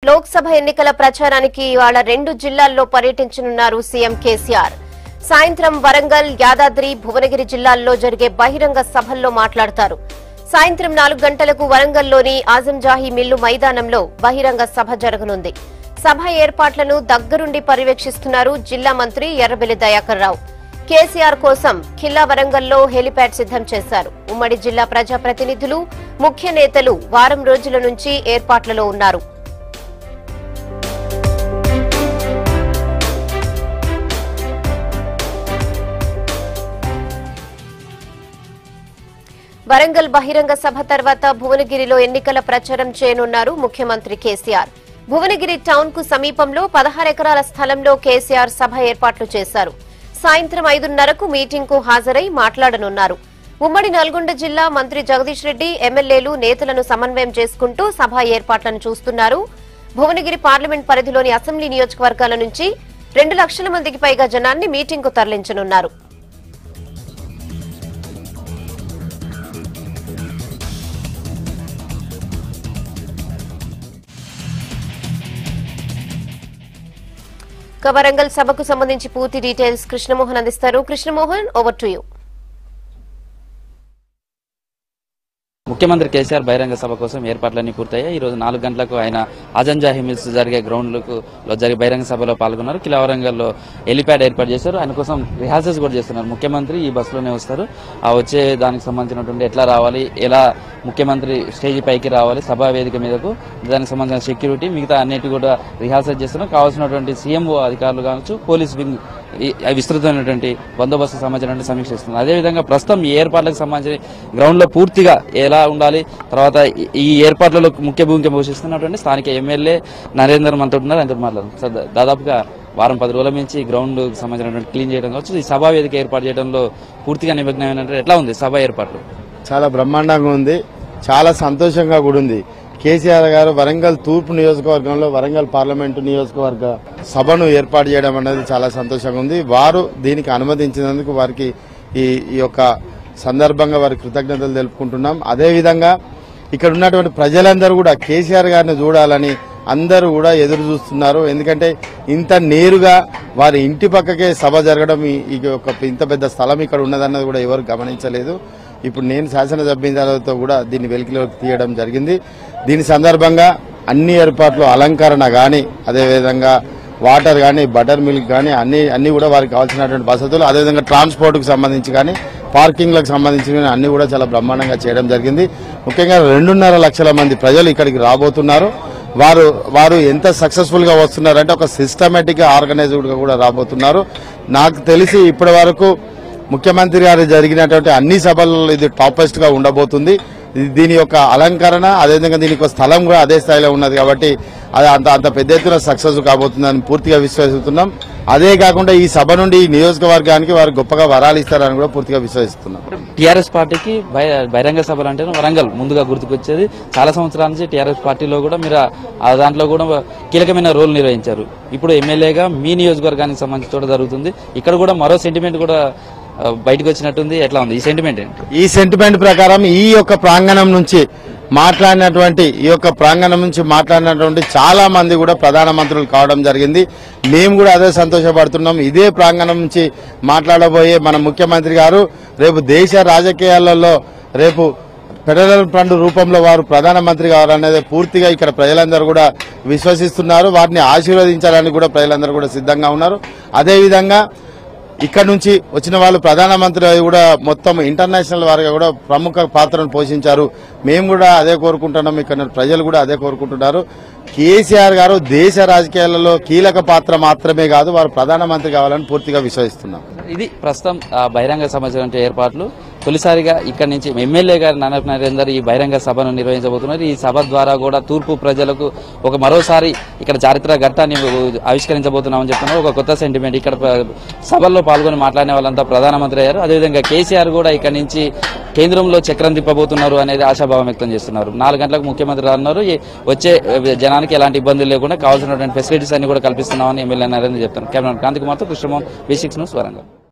లోక్సభ ఎన్నికల ప్రచారానికి ఇవాళ 2 జిల్లాల్లో పర్యటించనున్నారు సీఎం కేసీఆర్. సాయంత్రం వరంగల్, యాదాద్రి, భువనగిరి జిల్లాల్లో జరిగే బహిరంగ సభల్లో మాట్లాడతారు. సాయంత్రం 4 గంటలకు వరంగల్లోని ఆజంజాహి మిల్లు మైదానంలో బహిరంగ సభ జరగనుంది. సభ ఏర్పాట్లను దగ్గరుండి పర్యవేక్షిస్తున్నారు జిల్లా మంత్రి ఎర్రబెల్లి దయాకర్ రావు. కేసీఆర్ కోసం ఖిల్లా వరంగల్లో హెలిప్యాడ్ సిద్దం చేశారు. ఉమ్మడి జిల్లా ప్రజాప్రతినిధులు, ముఖ్య నేతలు వారం రోజుల నుంచి ఏర్పాట్లలో ఉన్నారు. వరంగల్ బహిరంగ సభ తర్వాత భువనగిరిలో ఎన్నికల ప్రచారం చేయనున్నారు ముఖ్యమంత్రి కేసీఆర్. భువనగిరి టౌన్ కు సమీపంలో 16 ఎకరాల స్థలంలో కేసీఆర్ సభ ఏర్పాట్లు చేశారు. సాయంత్రం 5:30కు మీటింగ్ కు హాజరై మాట్లాడనున్నారు. ఉమ్మడి నల్గొండ జిల్లా మంత్రి జగదీష్ రెడ్డి, ఎమ్మెల్యేలు, నేతలను సమన్వయం చేసుకుంటూ సభ ఏర్పాట్లను చూస్తున్నారు. భువనగిరి పార్లమెంట్ పరిధిలోని అసెంబ్లీ నియోజకవర్గాల నుంచి 2 లక్షల మందికి పైగా జనాన్ని మీటింగ్ కు తరలించనున్నారు. వరంగల్ సభకు సంబంధించి పూర్తి డీటెయిల్స్ కృష్ణమోహన్ అందిస్తారు. Krishnamohan, over to you. ముఖ్యమంత్రి కేసీఆర్ బహిరంగ సభ కోసం ఏర్పాట్లన్నీ పూర్తయ్యాయి. ఈ రోజు 4 గంటలకు ఆయన ఆజంజాహి మిల్స్ జరిగే గ్రౌండ్లకు జరిగే బహిరంగ సభలో పాల్గొన్నారు. కిలా వరంగల్లో హెలిప్యాడ్ ఏర్పాటు చేశారు. ఆయన కోసం రిహార్సల్స్ కూడా చేస్తున్నారు. ముఖ్యమంత్రి ఈ బస్సులోనే వస్తారు. ఆ వచ్చే దానికి సంబంధించినటువంటి ఎట్లా రావాలి, ఎలా ముఖ్యమంత్రి స్టేజ్ పైకి రావాలి, సభా వేదిక మీదకు, దానికి సంబంధించిన సెక్యూరిటీ, మిగతా అన్నిటి కూడా రిహార్సల్ చేస్తున్నారు. కావాల్సినటువంటి సీఎంఓ అధికారులు కావచ్చు, పోలీస్ వింగ్ విస్తృతమైనటువంటి బందోబస్తు సంబంధించిన సమీక్షిస్తున్నారు. అదేవిధంగా ప్రస్తుతం ఈ ఏర్పాట్లకు సంబంధించి గ్రౌండ్ లో పూర్తిగా ఎలా ఉండాలి, తర్వాత ఈ ఏర్పాట్లలో ముఖ్య భూమిక పోషిస్తున్నటువంటి స్థానిక ఎమ్మెల్యే నరేందర్ మనతో ఉన్నారు. ఆయనతో మాట్లాడుతున్నారు. దాదాపుగా వారం 10 రోజుల నుంచి గ్రౌండ్ సంబంధించినటువంటి క్లీన్ చేయడం కావచ్చు, ఈ సభా వేదిక ఏర్పాటు చేయడంలో పూర్తిగా నిమగ్నమైనట్టు ఎట్లా ఉంది సభ ఏర్పాట్లు? చాలా బ్రహ్మాండంగా ఉంది, చాలా సంతోషంగా కూడా ఉంది. కేసీఆర్ గారు వరంగల్ తూర్పు నియోజకవర్గంలో వరంగల్ పార్లమెంటు నియోజకవర్గ సభను ఏర్పాటు చేయడం అనేది చాలా సంతోషంగా ఉంది. వారు దీనికి అనుమతించినందుకు వారికి ఈ యొక్క సందర్భంగా వారికి కృతజ్ఞతలు తెలుపుకుంటున్నాం. అదేవిధంగా ఇక్కడ ఉన్నటువంటి ప్రజలందరూ కూడా కేసీఆర్ గారిని చూడాలని అందరూ కూడా ఎదురు చూస్తున్నారు. ఎందుకంటే ఇంత నేరుగా వారి ఇంటి పక్కకే సభ జరగడం, ఇంత పెద్ద స్థలం ఇక్కడ ఉన్నదన్నది కూడా ఎవరు గమనించలేదు. ఇప్పుడు నేను శాసనసభ్యులతో కూడా దీన్ని వెలికిలోకి తీయడం జరిగింది. దీని సందర్భంగా అన్ని ఏర్పాట్లు, అలంకరణ గాని, అదేవిధంగా వాటర్ గాని, బటర్ మిల్క్ గాని అన్ని కూడా వారికి కావాల్సినటువంటి వసతులు, అదేవిధంగా ట్రాన్స్పోర్ట్ కు సంబంధించి కానీ, పార్కింగ్లకు సంబంధించి కానీ అన్ని కూడా చాలా బ్రహ్మాండంగా చేయడం జరిగింది. ముఖ్యంగా 2.5 లక్షల మంది ప్రజలు ఇక్కడికి రాబోతున్నారు. వారు ఎంత సక్సెస్ఫుల్ గా వస్తున్నారంటే ఒక సిస్టమేటిక్ గా ఆర్గనైజ్డ్ గా కూడా రాబోతున్నారు. నాకు తెలిసి ఇప్పటి వరకు ముఖ్యమంత్రి గారు జరిగినటువంటి అన్ని సభల్లో ఇది టాపెస్ట్ గా ఉండబోతుంది. దీని యొక్క అలంకరణ, అదేవిధంగా దీనికి స్థలం కూడా అదే స్థాయిలో ఉన్నది కాబట్టి అది అంత పెద్ద ఎత్తున సక్సెస్ కాబోతుందని పూర్తిగా విశ్వసిస్తున్నాం. అదే కాకుండా ఈ సభ నుండి ఈ నియోజకవర్గానికి వారు గొప్పగా వరాలు ఇస్తారని కూడా పూర్తిగా విశ్వసిస్తున్నాం. టీఆర్ఎస్ పార్టీకి బహిరంగ సభలు అంటే వరంగల్ ముందుగా గుర్తుకొచ్చేది. చాలా సంవత్సరాల నుంచి టీఆర్ఎస్ పార్టీలో కూడా మీరు దాంట్లో కూడా కీలకమైన రోల్ నిర్వహించారు. ఇప్పుడు ఎమ్మెల్యేగా మీ నియోజకవర్గానికి సంబంధించి కూడా జరుగుతుంది. ఇక్కడ కూడా మరో సెంటిమెంట్ కూడా బయటకు వచ్చినట్టుంది. ఎట్లా ఉంది ఈ సెంటిమెంట్? ఈ సెంటిమెంట్ ప్రకారం ఈ యొక్క ప్రాంగణం నుంచి మాట్లాడినటువంటి చాలా మంది కూడా ప్రధానమంత్రులు కావడం జరిగింది. మేము కూడా అదే సంతోషపడుతున్నాం. ఇదే ప్రాంగణం నుంచి మాట్లాడబోయే మన ముఖ్యమంత్రి గారు రేపు దేశ రాజకీయాలలో రేపు ఫెడరల్ ఫండ్ రూపంలో వారు ప్రధానమంత్రి కావాలనేది పూర్తిగా ఇక్కడ ప్రజలందరూ కూడా విశ్వసిస్తున్నారు. వారిని ఆశీర్వదించాలని కూడా ప్రజలందరూ కూడా సిద్ధంగా ఉన్నారు. అదేవిధంగా ఇక్కడ నుంచి వచ్చిన వాళ్ళు ప్రధానమంత్రి కూడా మొత్తం ఇంటర్నేషనల్ వారిగా కూడా ప్రముఖ పాత్రను పోషించారు. మేము కూడా అదే కోరుకుంటున్నాం, ఇక్కడ ప్రజలు కూడా అదే కోరుకుంటున్నారు. కేసీఆర్ గారు దేశ రాజకీయాలలో కీలక పాత్ర మాత్రమే కాదు, వారు ప్రధానమంత్రి కావాలని పూర్తిగా విశ్వసిస్తున్నాం. ఇది ప్రస్తుతం బహిరంగ సంబంధించిన ఏర్పాట్లు. తొలిసారిగా ఇక్కడి నుంచి ఎమ్మెల్యే గారు నన్నప నరేందర్ ఈ బహిరంగ సభను నిర్వహించబోతున్నారు. ఈ సభ ద్వారా కూడా తూర్పు ప్రజలకు మరోసారి ఇక్కడ చారిత్రక ఘట్టాన్ని ఆవిష్కరించబోతున్నామని చెప్తున్నారు. ఒక కొత్త సెంటిమెంట్. ఇక్కడ సభల్లో పాల్గొని మాట్లాడిన వాళ్ళంతా ప్రధానమంత్రి అయ్యారు. అదేవిధంగా కేసీఆర్ కూడా ఇక్కడ నుంచి కేంద్రంలో చక్రం తిప్పబోతున్నారు అనేది ఆశాభావం వ్యక్తం చేస్తున్నారు. 4 గంటలకు ముఖ్యమంత్రి అన్నారు. వచ్చే జనానికి ఎలాంటి ఇబ్బందులు లేకుండా కావాల్సినటువంటి ఫెసిలిటీస్ అన్ని కూడా కల్పిస్తున్నామని ఎమ్మెల్యే నరేంద్ర చెప్తున్నారు. కెమెరా కాంతి కుమార్తో కృష్ణమోహన్, V6 న్యూస్, వరంగల్.